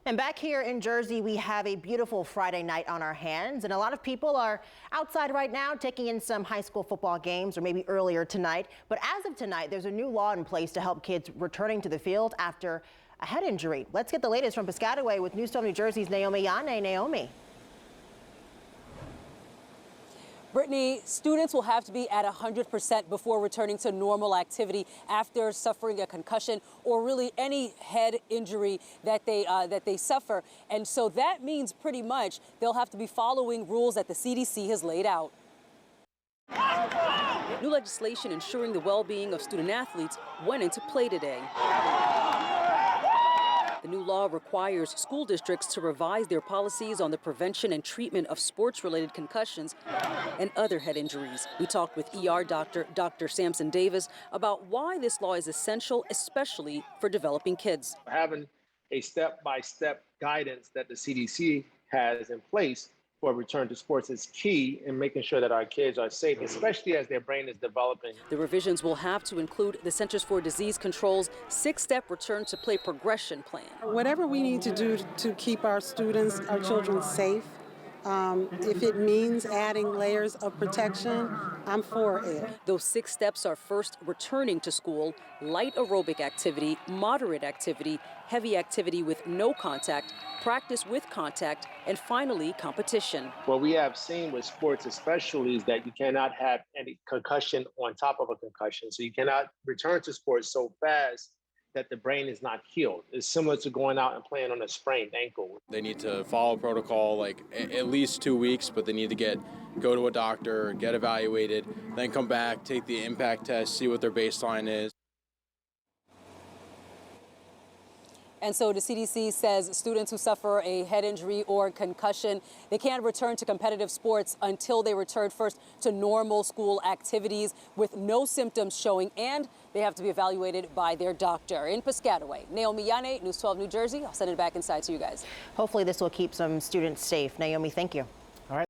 And back here in Jersey, we have a beautiful Friday night on our hands, and a lot of people are outside right now taking in some high school football games, or maybe earlier tonight. But as of tonight, there's a new law in place to help kids returning to the field after a head injury. Let's get the latest from Piscataway with News 12 New Jersey's Naomi Yane. Naomi. Brittany, students will have to be at 100% before returning to normal activity after suffering a concussion or really any head injury that they suffer. And so that means pretty much they'll have to be following rules that the CDC has laid out. New legislation ensuring the well-being of student athletes went into play today. The new law requires school districts to revise their policies on the prevention and treatment of sports-related concussions and other head injuries. We talked with ER doctor Dr. Samson Davis about why this law is essential, especially for developing kids. Having a step-by-step guidance that the CDC has in place for return to sports is key in making sure that our kids are safe, especially as their brain is developing. The revisions will have to include the Centers for Disease Control's 6-step return to play progression plan. Whatever we need to do to keep our students, our children safe, if it means adding layers of protection, I'm for it. Those 6 steps are: first, returning to school, light aerobic activity, moderate activity, heavy activity with no contact, practice with contact, and finally, competition. What we have seen with sports especially is that you cannot have any concussion on top of a concussion. So you cannot return to sports so fast that the brain is not healed. It's similar to going out and playing on a sprained ankle. They need to follow protocol like at least 2 weeks, but they need to go to a doctor, get evaluated, then come back, take the impact test, see what their baseline is. And so the CDC says students who suffer a head injury or concussion, they can't return to competitive sports until they return first to normal school activities with no symptoms showing, and they have to be evaluated by their doctor. In Piscataway, Naomi Yane, News 12 New Jersey. I'll send it back inside to you guys. Hopefully this will keep some students safe. Naomi, thank you.